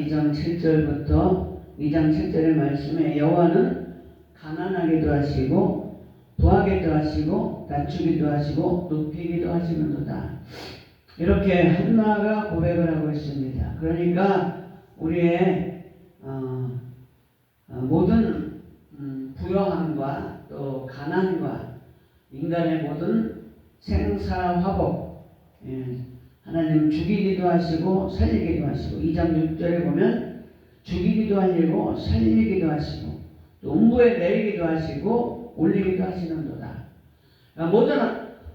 2장 7절의 말씀에 여호와는 가난하기도 하시고 부하기도 하시고 낮추기도 하시고 높이기도 하시는도다. 이렇게 한나가 고백을 하고 있습니다. 그러니까 우리의 모든 부요함과 또 가난과 인간의 모든 생사화복, 하나님 죽이기도 하시고 살리기도 하시고 2장 6절에 보면 죽이기도 하시고 살리기도 하시고 또 음부에 내리기도 하시고 올리기도 하시는도다.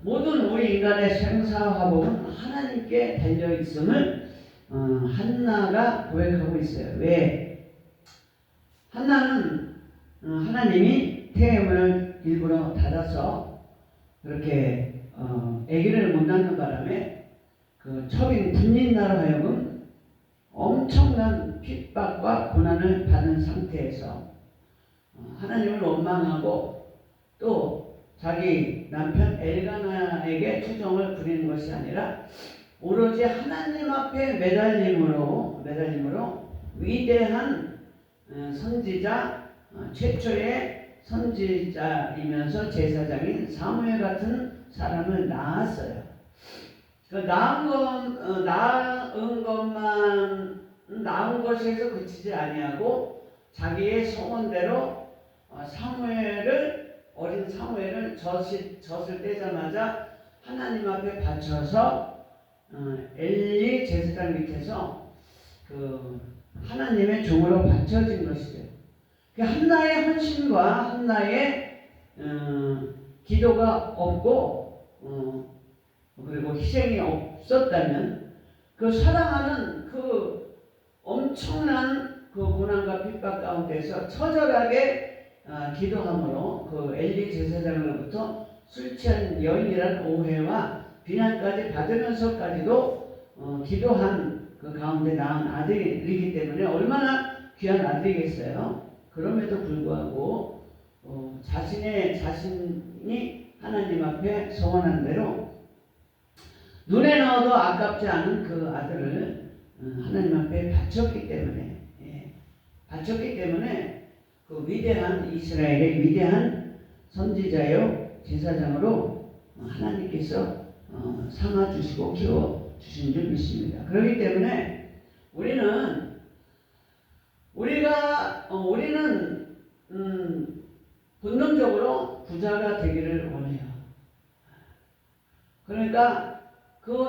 모든 우리 인간의 생사화복은 하나님께 달려있음을 한나가 고백하고 있어요. 왜? 한나는 하나님이 태문을 일부러 닫아서 그렇게 아기를 못 낳는 바람에 그 첩인 분린나로 하여금 엄청난 핍박과 고난을 받은 상태에서 하나님을 원망하고 또 자기 남편 엘가나에게 투정을 부리는 것이 아니라 오로지 하나님 앞에 매달림으로 위대한 선지자, 최초의 선지자이면서 제사장인 사무엘 같은 사람을 낳았어요. 낳은 것에서 그치지 아니하고 자기의 소원대로 어린 사무엘을 젖을 떼자마자 하나님 앞에 바쳐서 엘리 제사장 밑에서 그 하나님의 종으로 바쳐진 것이죠. 그 한나의 헌신과 한나의 기도가 없고 그리고 희생이 없었다면 그 사랑하는 그 엄청난 그 고난과 핍박 가운데서 처절하게 기도함으로 그 엘리 제사장으로부터 술 취한 여인이라는 오해와 비난까지 받으면서까지도 기도한 그 가운데 낳은 아들이기 때문에 얼마나 귀한 아들이겠어요. 그럼에도 불구하고 자신이 하나님 앞에 소원한 대로 눈에 넣어도 아깝지 않은 그 아들을 하나님 앞에 바쳤기 때문에 그 위대한 이스라엘의 위대한 선지자요 제사장으로 하나님께서 삼아주시고 키워주신 줄 믿습니다. 그렇기 때문에 우리는 본능적으로 부자가 되기를 원해요. 그러니까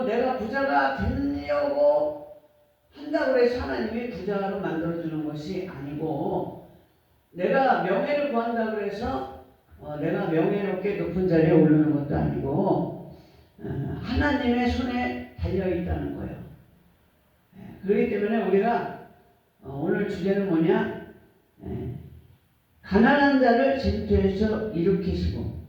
내가 부자가 되려고 한다고 해서 하나님이 부자로 만들어주는 것이 아니고, 내가 명예를 구한다고 해서 내가 명예롭게 높은 자리에 오르는 것도 아니고 하나님의 손에 달려있다는 거예요. 그렇기 때문에 우리가 오늘 주제는 뭐냐? 가난한 자를 질투해서 일으키시고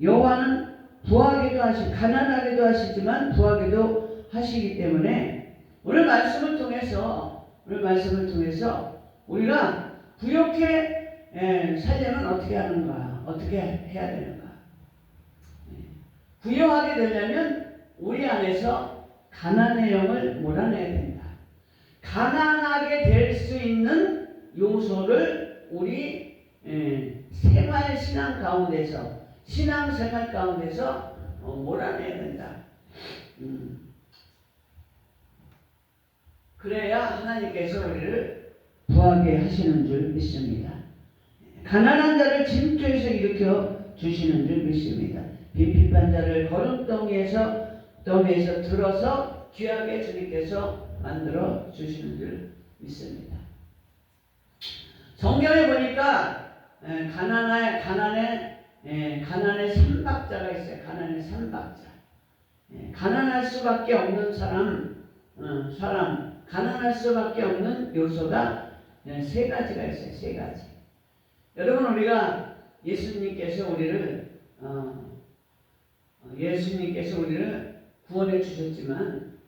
여호와는 부하기도 하시고 가난하기도 하시지만 부하기도 하시기 때문에 오늘 말씀을 통해서 우리가 부욕해 살려면 어떻게 하는가? 어떻게 해야 되는가? 부유하게 되려면 우리 안에서 가난의 영을 몰아내야 된다. 가난하게 될 수 있는 요소를 우리 신앙 가운데서, 신앙생활 가운데서 몰아내야 된다. 그래야 하나님께서 우리를 부하게 하시는 줄 믿습니다. 가난한 자를 질투해서 일으켜 주시는 줄 믿습니다. 빈핍한 자를 거름덩이에서 들어서 귀하게 주님께서 만들어 주시는 줄 믿습니다. 성경에 보니까 가난의 삼박자가 있어요. 가난의 삼박자. 가난할 수밖에 없는 가난할 수밖에 없는 요소가 세 가지가 있어요. 세 가지. 여러분, 우리가 예수님께서 우리를 구원해 주셨지만,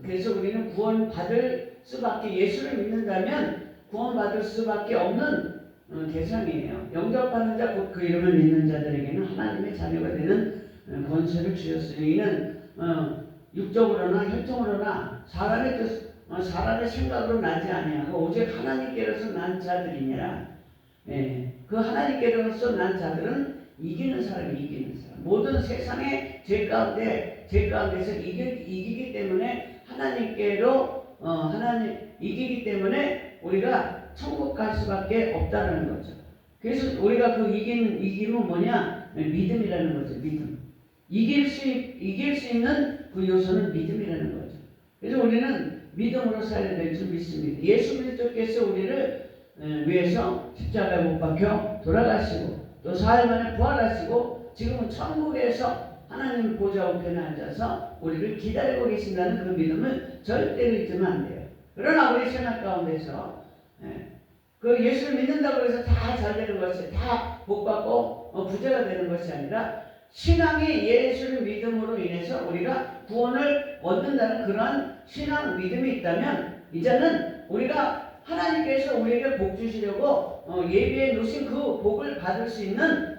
그래서 우리는 구원받을 수밖에, 예수를 믿는다면 구원받을 수밖에 없는 대상이에요. 영접하는 자, 곧 그 이름을 믿는 자들에게는 하나님의 자녀가 되는 권세를 주셨으니 이는 육적으로나 혈통으로나 사람의 뜻 사람의 생각으로 나지 아니하고 오직 하나님께로서 난 자들이니라. 예, 그 하나님께로서 난 자들은 이기는 사람. 모든 세상의 죄 가운데서 이기기 때문에 하나님 이기기 때문에 우리가 천국 갈 수밖에 없다는 거죠. 그래서 우리가 그 이김은 뭐냐? 믿음이라는 거죠. 믿음. 이길 수 있는 그 요소는 믿음이라는 거죠. 그래서 우리는 믿음으로 살아야 될 줄 믿습니다. 예수 그리스도께서 우리를 위해서 십자가에 못 박혀 돌아가시고 또 사흘 만에 부활하시고 지금은 천국에서 하나님 보좌 우편에 앉아서 우리를 기다리고 계신다는 그 믿음을 절대로 잊으면 안 돼요. 그러나 우리 생활 가운데서 그 예수를 믿는다고 해서 다 잘 되는 것이 다 복받고 부자가 되는 것이 아니라 신앙이 예수를 믿음으로 인해서 우리가 구원을 얻는다는 그러한 신앙 믿음이 있다면 이제는 우리가 하나님께서 우리에게 복 주시려고 예비해 놓으신 그 복을 받을 수 있는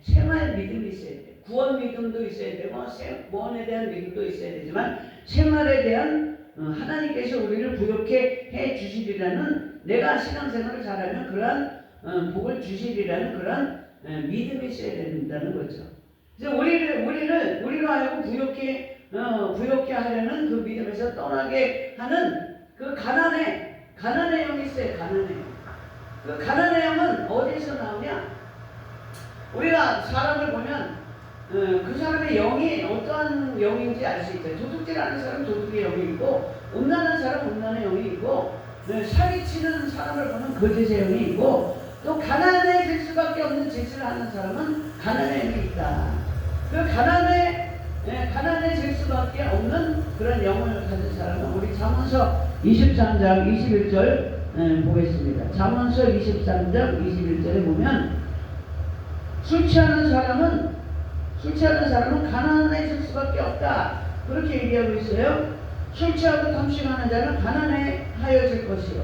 생활 믿음이 있어야 돼요. 구원 믿음도 있어야 되고 구원에 대한 믿음도 있어야 되지만 생활에 대한 하나님께서 우리를 부욕해 해 주시리라는 내가 신앙생활을 잘하면 그러한 복을 주시리라는 그러한 믿음이 있어야 된다는 거죠. 그래서 우리로 하여금 부욕해 하려는 그 믿음에서 떠나게 하는 그 가난의 영이 있어요. 그 가난의 영은 어디서 나오냐? 우리가 사람을 보면 그 사람의 영이 어떠한 영인지 알 수 있어요. 도둑질하는 사람은 도둑의 영이 있고 음란한 사람은 음란의 영이 있고 사기치는 사람을 보면 거짓의 영이 있고 또 가난해질 수밖에 없는 짓을 하는 사람은 가난의 영이 있다. 그 가난해질 수밖에 없는 그런 영을 가진 사람은 우리 잠언서 23장 21절 보겠습니다. 잠언서 23장 21절에 보면 술 취하는 사람은 가난해질 수밖에 없다. 그렇게 얘기하고 있어요. 술 취하고 탐심하는 자는 가난해하여질 것이요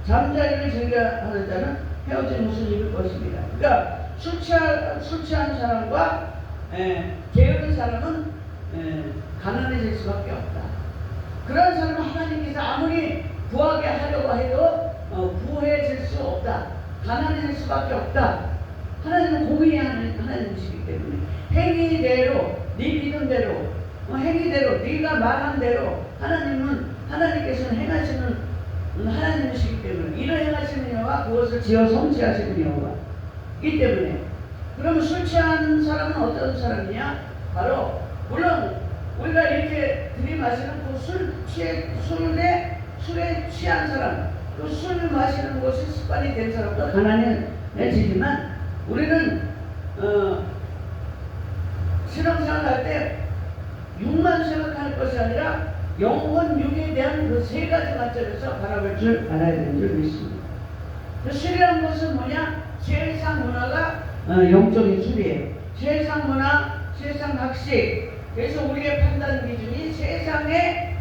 잠자리를 즐겨하는 자는 헤어질 무슨 입을 것입니다. 그러니까 술 취한 사람과 게으른 사람은 가난해질 수밖에 없다. 그런 사람은 하나님께서 아무리 구하게 하려고 해도 구해질 수 없다. 가난해질 수밖에 없다. 하나님은 공의의 하나님이시기 때문에 행위대로 네 믿음대로 행위대로 네가 말한 대로 하나님께서는 행하시는 하나님이시기 때문에 이를 행하시는 여호와 그것을 지어 성취하시는 여호와이기 때문에 그러면 술 취한 사람은 어떤 사람이냐? 바로 물론 우리가 이렇게 들이마시는 그 술에 취한 사람 그 술 마시는 것이 습관이 된 사람도 가난해지지만 우리는 신앙생활 할 때 육만 생각할 것이 아니라 영혼 육에 대한 그 세 가지 관점에서 바라볼 줄 알아야 되는 줄 믿습니다. 그 술이라는 것은 뭐냐? 세상 문화가 영적인 술이에요. 세상 문화, 세상 학식. 그래서 우리의 판단 기준이 세상의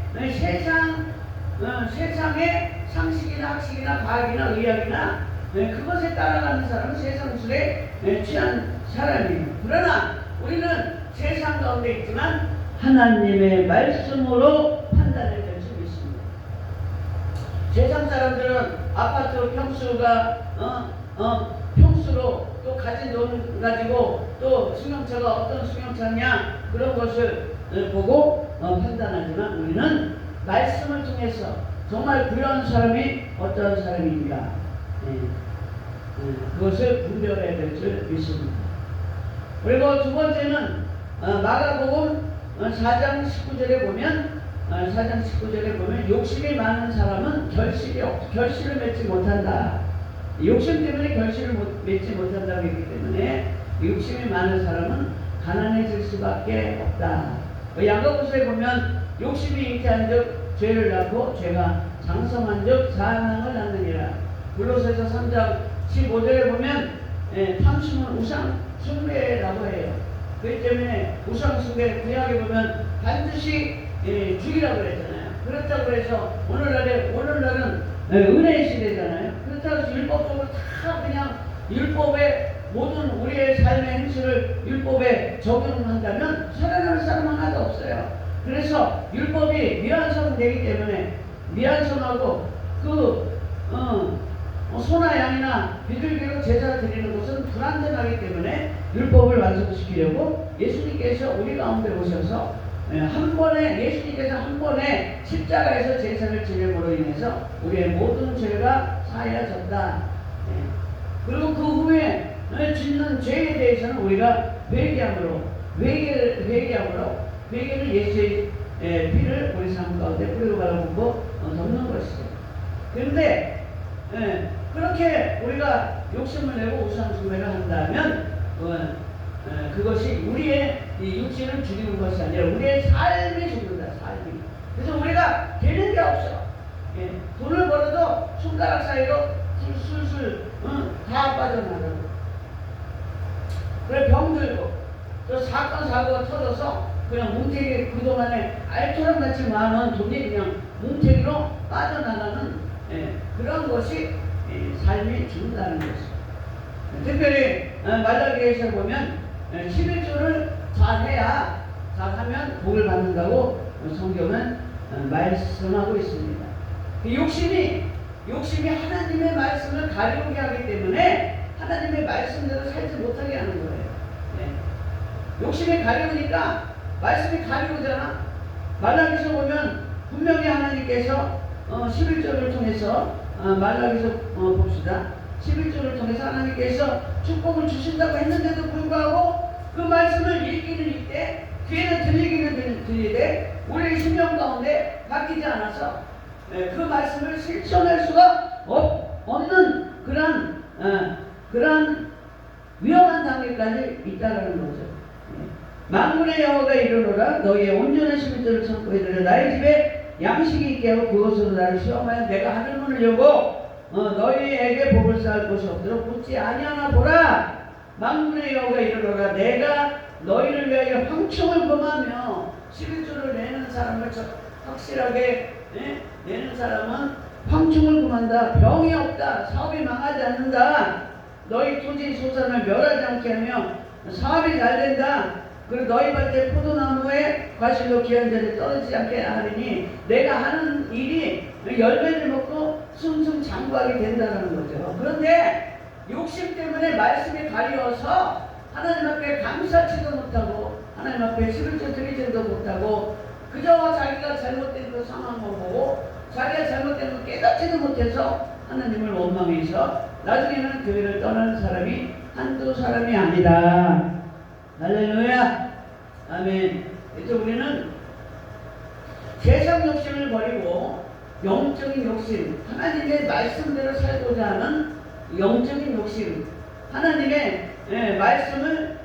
상식이나 학식이나 과학이나 의학이나 그것에 따라가는 사람은 세상 술에 취한 사람이에요. 그러나 우리는 세상 가운데 있지만 하나님의 말씀으로 판단해야 될 수 있습니다. 세상 사람들은 아파트 평수로 또 가진 돈 가지고 또 승용차가 어떤 승용차냐 그런 것을 보고 판단하지만 우리는 말씀을 통해서 정말 구려한 사람이 어떤 사람인가 그것을 분별해야 될 줄 믿습니다. 그리고 두 번째는 마가복음 4장 19절에 보면 욕심이 많은 사람은 결실을 맺지 못한다. 욕심 때문에 결실을 맺지 못한다고 했기 때문에 욕심이 많은 사람은 가난해질 수밖에 없다. 야고보서에 보면 욕심이 잉태한즉 죄를 낳고 죄가 장성한즉 사망을 낳느니라. 골로새서 3장 15절에 보면 탐심은 우상 숭배라고 해요. 그렇기 때문에 우상 숭배 구약에 보면 반드시 죽이라고 그랬잖아요. 그렇다고 해서 오늘날은 은혜의 시대잖아요. 그렇다고 해서 율법적으로 다 그냥 율법의 모든 우리의 삶의 행실을 율법에 적용한다면 살아남을 사람 하나도 없어요. 그래서 율법이 미완성되기 때문에 미안성하고 소나 양이나 비둘기로 제사 드리는 것은 불완전하기 때문에 율법을 완성시키려고 예수님께서 우리 가운데 오셔서 예수님께서 한 번에 십자가에서 제사를 지냄으로 인해서 우리의 모든 죄가 사하여졌다. 그리고 그 후에 짓는 죄에 대해서는 우리가 회개를 예수의 피를 우리 삶 가운데 뿌리고 발라붓고 덮는 것이죠. 그런데 그렇게 우리가 욕심을 내고 우상숭배를 한다면 그것이 우리의 이 육신을 죽이는 것이 아니라 우리의 삶이 죽는다. 삶이. 그래서 우리가 되는 게 없어. 돈을 벌어도 손가락 사이로 술술 다 빠져나가고, 그래 병들고, 또 사건 사고가 터져서 그냥 뭉태기, 그동안에 알토랑 같이 많은 돈이 그냥 뭉태기로 빠져나가는 그런 것이 삶이 죽는다는 것이죠. 특별히 말라기에서 보면 11조를 잘하면 복을 받는다고 성경은 말씀하고 있습니다. 욕심이 하나님의 말씀을 가리우게 하기 때문에 하나님의 말씀대로 살지 못하게 하는 거예요. 욕심이 가리우니까 말씀이 가리우잖아. 말라기서 보면 분명히 하나님께서 11조를 통해서 말라기서 봅시다. 11조를 통해서 하나님께서 축복을 주신다고 했는데도 불구하고 그 말씀을 읽기는 읽되 귀에는 들리기는 들리되 우리의 심령 가운데 바뀌지 않아서 그 말씀을 실천할 수가 없는 그런 위험한 단계까지 있다는 거죠. 만군의 여호와가 이르노라 너희의 온전한 11조를 선포해드려 나의 집에 양식이 있게 하고 그것으로 나를 시험하여 내가 하늘문을 여고 너희에게 복을 쌓을 곳이 없도록 묻지 아니하나 보라. 만군의 여호와가 이르노라 내가 너희를 위하여 황충을 범하며 11조를 내는 사람을 확실하게 내는 사람은 황충을 금한다. 병이 없다. 사업이 망하지 않는다. 너희 토지 소산을 멸하지 않게 하며 사업이 잘 된다. 그리고 너희 밭에 포도나무에 과실로 귀한 자리 떨어지지 않게 하리니 내가 하는 일이 열매를 먹고 승승장구하게 된다는 거죠. 그런데 욕심 때문에 말씀이 가리워서 하나님 앞에 감사치도 못하고 하나님 앞에 11조 드리지도 못하고 그저 자기가 잘못된 그 상황만 보고 자기가 잘못된 거 깨닫지도 못해서 하나님을 원망해서 나중에는 교회를 떠나는 사람이 한두 사람이 아니다. 할렐루야. 아멘. 그래서 우리는 세상 욕심을 버리고 영적인 욕심, 하나님의 말씀대로 살고자 하는 영적인 욕심, 하나님의 말씀을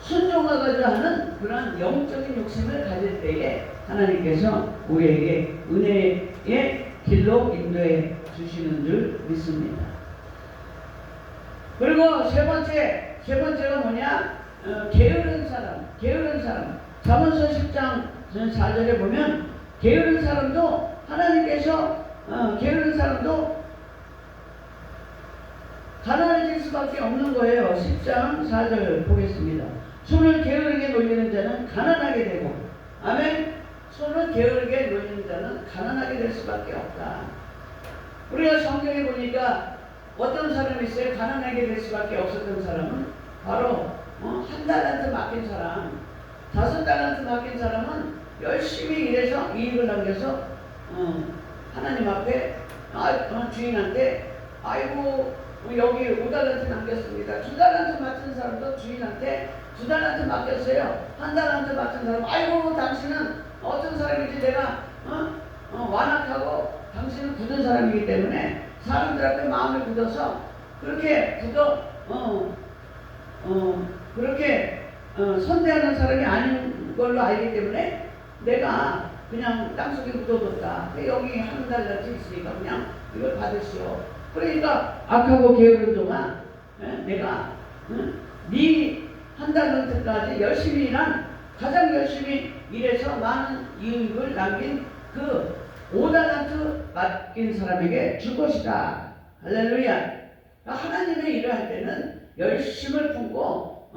순종하고자 하는 그런 영적인 욕심을 가질 때에 하나님께서 우리에게 은혜의 길로 인도해 주시는 줄 믿습니다. 그리고 세 번째가 뭐냐? 게으른 사람. 잠언서 10장 4절에 보면 게으른 사람도 하나님께서 게으른 사람도 가난해질 수밖에 없는 거예요. 10장 4절 보겠습니다. 손을 게으르게 놀리는 자는 가난하게 되고, 아멘. 손을 게으르게 놀리는 자는 가난하게 될 수밖에 없다. 우리가 성경에 보니까 어떤 사람이 있어요? 가난하게 될 수밖에 없었던 사람은 바로 한 달란트 맡긴 사람, 5달란트 맡긴 사람은 열심히 일해서 이익을 남겨서 하나님 앞에 주인한테 아이고 여기 5달란트 남겼습니다. 2달란트 맡은 사람도 주인한테 2달란트 맡겼어요. 1달란트 맡은 사람 아이고 당신은 어떤 사람인지 내가 완악하고 당신은 굳은 사람이기 때문에 사람들 앞에 마음을 굳어서 그렇게 선대하는 사람이 아닌 걸로 알기 때문에 내가 그냥 땅속에 묻어뒀다. 여기 1달란트 있으니까 그냥 이걸 받으시오. 그러니까 악하고 게으른 동안 내가 네 1달란트까지 열심히 일한 가장 열심히 일해서 많은 이익을 남긴 그 5달란트 맡긴 사람에게 줄 것이다. 할렐루야. 하나님의 일을 할 때는 열심을 품고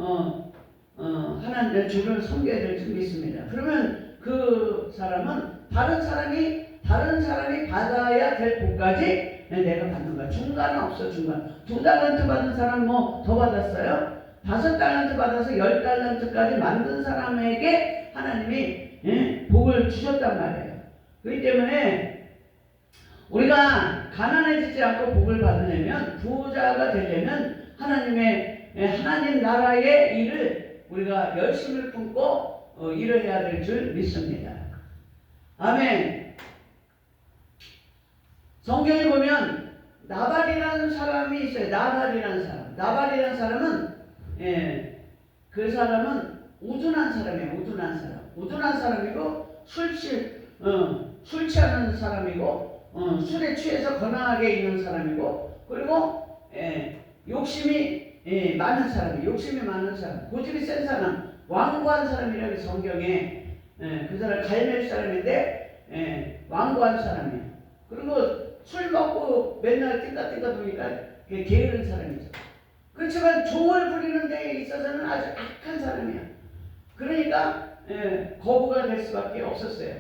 하나님의 주를 섬겨야 될 줄 믿습니다. 그러면 그 사람은 다른 사람이 다른 사람이 받아야 될 복까지 내가 받는 거야. 중간은 없어. 중간. 2달란트 받은 사람 뭐 더 받았어요? 5달란트 받아서 10달란트까지 만든 사람에게 하나님이 복을 주셨단 말이에요. 그렇기 때문에 우리가 가난해지지 않고 복을 받으려면, 부자가 되려면 하나님 나라의 일을 우리가 열심을 품고 일을 해야 될 줄 믿습니다. 아멘. 성경에 보면 나발이라는 사람이 있어요. 나발이라는 사람. 나발이라는 사람은 그 사람은 우둔한 사람이에요. 우둔한 사람. 우둔한 사람이고 술 취하는 사람이고 술에 취해서 건강하게 있는 사람이고, 그리고 욕심이 많은 사람이, 욕심이 많은 사람, 고집이 센 사람, 완고한 사람이라고 성경에 그 사람 갈멜 사람인데 완고한 사람이에요. 그리고 술 먹고 맨날 띵까띵까 도니까 게으른 사람이죠. 그렇지만 종을 부리는 데 있어서는 아주 악한 사람이야. 그러니까 거부가 될 수밖에 없었어요.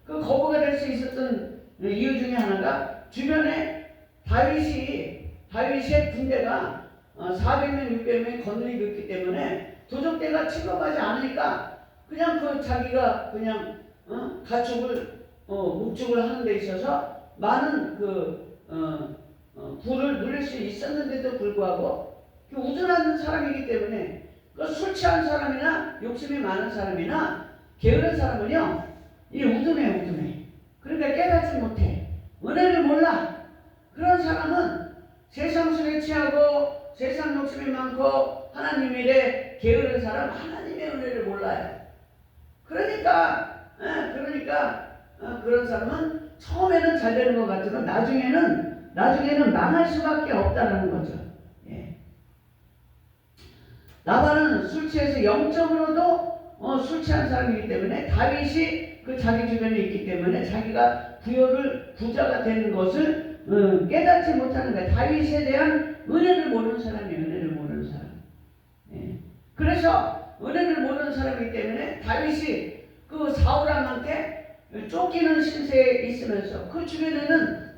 그 거부가 될 수 있었던 이유 중에 하나가 주변에 다윗의 군대가 400명, 600명 건너리고 있기 때문에 도적대가 침범하지 않으니까 그냥 자기가 그냥 가축을 목축을 하는 데 있어서 많은 부를 누릴 수 있었는데도 불구하고 우둔한 사람이기 때문에 술 취한 사람이나 욕심이 많은 사람이나 게으른 사람은요, 이 우둔해. 그러니까 깨닫지 못해. 은혜를 몰라. 그런 사람은 세상 술에 취하고 세상 욕심이 많고 하나님 일에 게으른 사람, 하나님의 은혜를 몰라요. 그러니까 그런 사람은 처음에는 잘 되는 것 같지만 나중에는 망할 수밖에 없다는 거죠. 나발은 술 취해서 영적으로도 술 취한 사람이기 때문에 다윗이 자기 주변에 있기 때문에 자기가 부자가 되는 것을 깨닫지 못하는 거예요. 다윗에 대한 은혜를 모르는 사람이에요. 은혜를 모르는 사람. 그래서 은혜를 모르는 사람이기 때문에 다윗이 사울왕한테 쫓기는 신세에 있으면서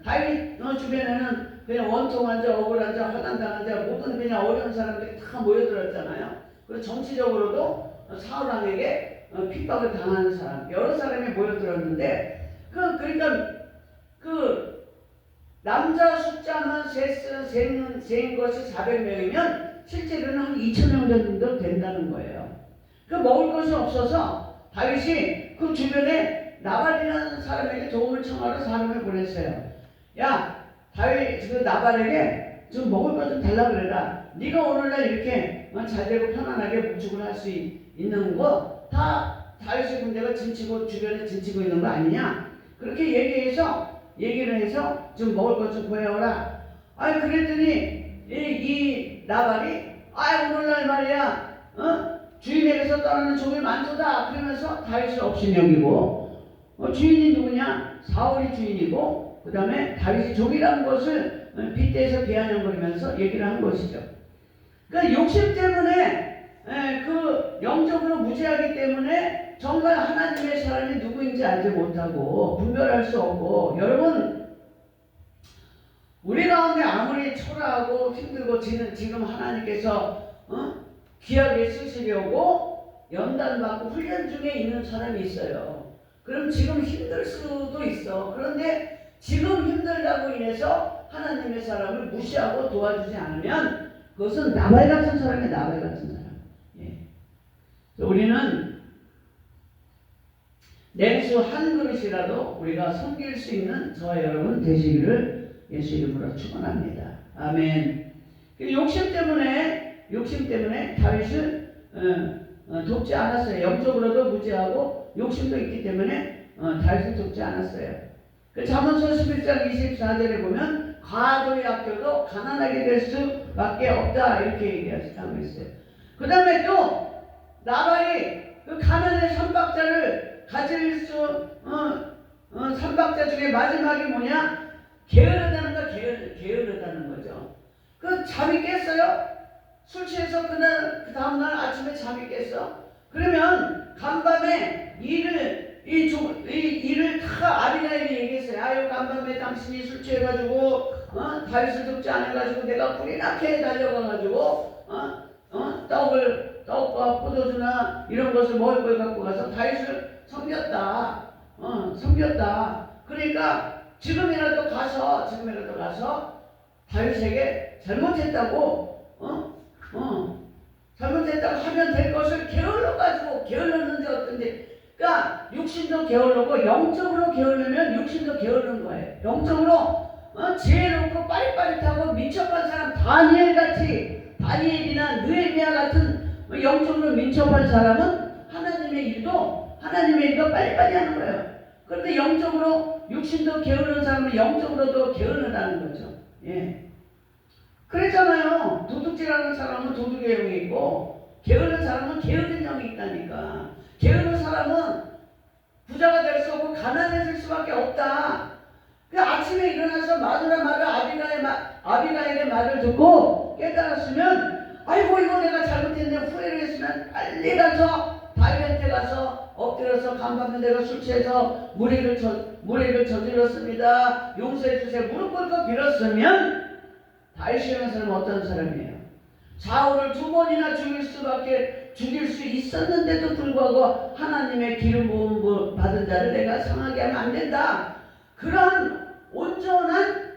다윗 주변에는 그냥 원통한 자, 억울한 자, 화난당한 자, 모든 그냥 어려운 사람들이 다 모여들었잖아요. 그리고 정치적으로도 사울왕에게 핍박을 당하는 사람, 여러 사람이 모여들었는데, 그러니까 남자 숫자만 센 것이 400명이면 실제로는 한 2,000명 정도 된다는 거예요. 먹을 것이 없어서 다윗이 그 주변에 나발이라는 사람에게 도움을 청하러 사람을 보냈어요. 야, 다윗 나발에게 좀 먹을 것 좀 달라 그래라. 네가 오늘날 이렇게 잘 되고 편안하게 목축을 할 수 있는 거 다 다윗의 군대가 주변에 진치고 있는 거 아니냐? 그렇게 얘기를 해서 좀 먹을 것 좀 구해오라. 그랬더니 이 나발이 오늘날 말이야 주인에게서 떠나는 종이 많도다 그러면서 다윗을 업신여기고, 주인이 누구냐? 사울이 주인이고 그 다음에 다윗이 종이라는 것을 빗대서 비아냥거리면서 얘기를 한 것이죠. 그러니까 욕심 때문에 영적으로 무지하기 때문에 정말 하나님의 사람이 누구인지 알지 못하고 분별할 수 없고, 여러분 우리 가운데 아무리 초라하고 힘들고 지금 하나님께서 귀하게 쓰시려고 연단받고 훈련 중에 있는 사람이 있어요. 그럼 지금 힘들 수도 있어. 그런데 지금 힘들다고 인해서 하나님의 사람을 무시하고 도와주지 않으면 그것은 나발 같은 사람이에요. 나발 같은 사람. 우리는 냉수 한 그릇이라도 우리가 섬길 수 있는 저와 여러분 되시기를 예수 이름으로 축원합니다. 아멘. 욕심 때문에 다윗을 돕지 않았어요. 영적으로도 무지하고 욕심도 있기 때문에 다윗을 돕지 않았어요. 잠언서 11장 24절에 보면 과도의 아껴도 가난하게 될 수밖에 없다 이렇게 얘기하고 있어요. 그 다음에 또 나발이 가난의 3박자를 가질 삼박자 중에 마지막이 뭐냐? 게으르다는 거, 게으르다는 거죠. 잠이 깼어요? 술 취해서 그 다음날 아침에 잠이 깼어? 그러면 간밤에 일을 이 일을 다 아비가일이 얘기했어요. 아유 간밤에 당신이 술 취해가지고 다윗을 돕지 않아가지고 내가 불이 나게 달려가가지고 떡과 포도주나 이런 것을 먹을 걸 갖고 가서 다윗을 섬겼다. 섬겼다. 그러니까 지금이라도 가서 다윗에게 잘못했다고 잘못했다고 하면 될 것을 게을렀는지 어떤지. 그러니까 육신도 게을르고 영적으로 게으르면 육신도 게으른 거예요. 영적으로 지혜롭고 빠릿빠릿하고 민첩한 사람, 다니엘이나 느헤미야 같은 영적으로 민첩한 사람은 하나님의 일도 빨리빨리 하는 거예요. 그런데 영적으로 육신도 게으른 사람은 영적으로도 게으르다는 거죠. 예. 그랬잖아요. 도둑질하는 사람은 도둑의 영이 있고 게으른 사람은 게으른 영이 있다니까. 게으른 사람은 부자가 될 수 없고 가난해질 수밖에 없다. 그 아침에 일어나서 마누라 말을 아비가일의 말을 듣고 깨달았으면 아이고 이거 내가 잘못했네 후회를 했으면 빨리 가서 다윗한테 가서 엎드려서 간밤에 내가 술 취해서 무리를 저질렀습니다. 용서해 주세요. 무릎 꿇고 빌었으면 다윗이라는 사람은 어떤 사람이에요? 사울을 2번이나 죽일 수 있었는데도 불구하고 하나님의 기름 부음 받은 자를 내가 상하게 하면 안 된다. 그런 온전한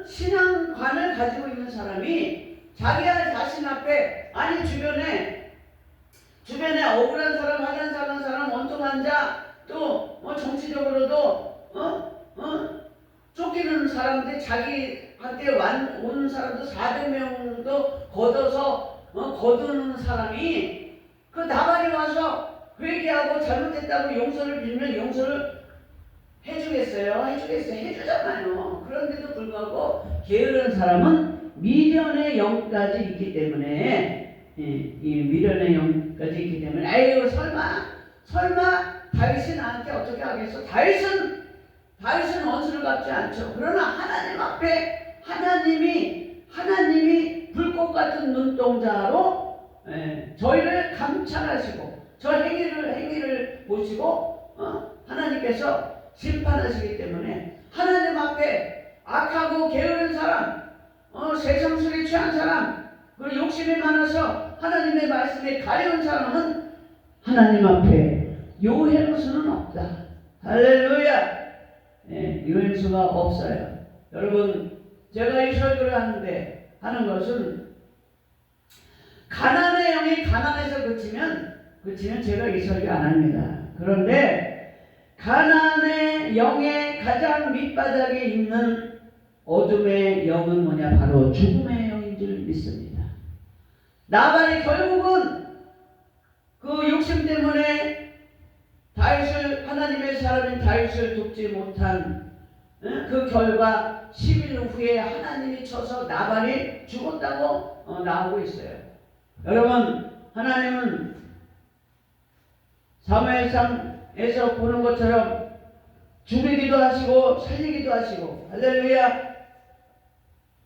신앙관을 가지고 있는 사람이 자기 자신 앞에 아니 주변에 억울한 사람, 하찮은 사람, 원통한 자, 또 정치적으로도 쫓기는 사람들, 자기한테 온 사람도 400명도 거두는 사람이 그 나발이 와서 회개하고 잘못했다고 용서를 빌면 용서를 해주겠어요? 해주잖아요. 그런데도 불구하고 게으른 사람은 미련의 영까지 있기 때문에 이 미련의 영까지 있기 때문에 아유 설마 다윗이 나한테 어떻게 하겠어? 다윗은 원수를 갚지 않죠. 그러나 하나님 앞에 하나님이 불꽃 같은 눈동자로 저희를 감찰하시고 저 행위를 보시고 하나님께서 심판하시기 때문에 하나님 앞에 악하고 게으른 사람, 세상 술에 취한 사람, 그리고 욕심이 많아서 하나님의 말씀에 가려운 사람은 하나님 앞에 요해할 수는 없다. 할렐루야. 요행수가 없어요. 여러분, 제가 이 설교를 하는 것은 가난의 영이 가난해서 그치면 제가 이 설교 안 합니다. 그런데 가난의 영의 가장 밑바닥에 있는 어둠의 영은 뭐냐? 바로 죽음의 영인 줄 믿습니다. 나발이 결국은 그 욕심 때문에 하나님의 사람인 다윗을 돕지 못한 그 결과 10일 후에 하나님이 쳐서 나발이 죽었다고 나오고 있어요. 여러분, 하나님은 사무엘상에서 보는 것처럼 죽이기도 하시고 살리기도 하시고 할렐루야,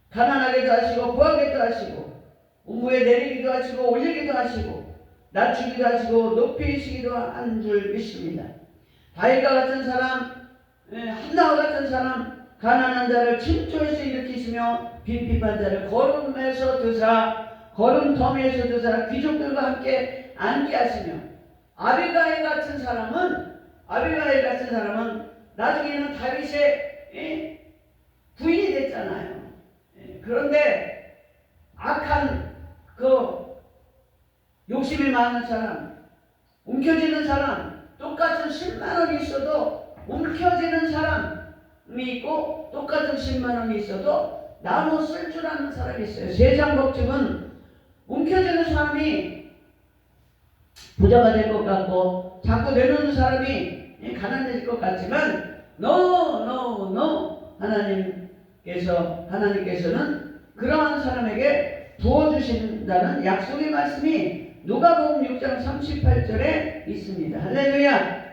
가난하게도 하시고 부하게도 하시고 운무에 내리기도 하시고 올리기도 하시고 낮추기도 하시고 높이시기도 하는 줄 믿습니다. 다윗과 같은 사람, 한나와 같은 사람, 가난한 자를 침투해서 일으키시며 빈핍한 자를 걸음에서 드사 걸음터미에서 드사 귀족들과 함께 앉게 하시며 아비가일 같은 사람은 나중에는 다윗의 부인이 됐잖아요. 그런데 악한 욕심이 많은 사람, 움켜쥐는 사람, 똑같은 10만 원이 있어도 움켜쥐는 사람이 있고 똑같은 10만 원이 있어도 나눠 쓸 줄 아는 사람이 있어요. 세상 법칙은 움켜쥐는 사람이 부자가 될 것 같고 자꾸 내놓는 사람이 가난해질 것 같지만 no. 하나님께서는 그러한 사람에게 부어주신다는 약속의 말씀이 누가복음 6장 38절에 있습니다. 할렐루야.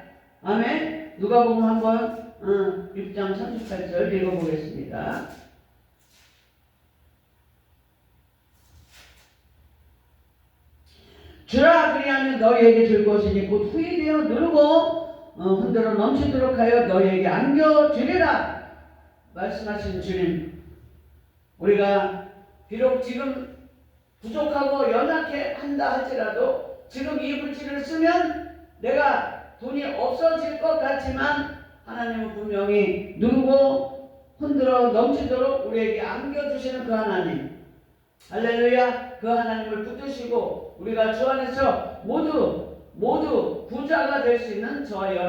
아멘. 누가복음 한번 6장 38절 읽어보겠습니다. 주라 그리하면 너희에게 줄 것이니 곧 후이 되어 누르고 흔들어 넘치도록 하여 너희에게 안겨주리라 말씀하신 주님, 우리가 비록 지금 부족하고 연약해 한다 할지라도 지금 이 물질을 쓰면 내가 돈이 없어질 것 같지만 하나님은 분명히 누르고 흔들어 넘치도록 우리에게 안겨주시는 그 하나님, 할렐루야. 그 하나님을 붙드시고 우리가 주 안에서 모두 부자가 될 수 있는 저와 여러분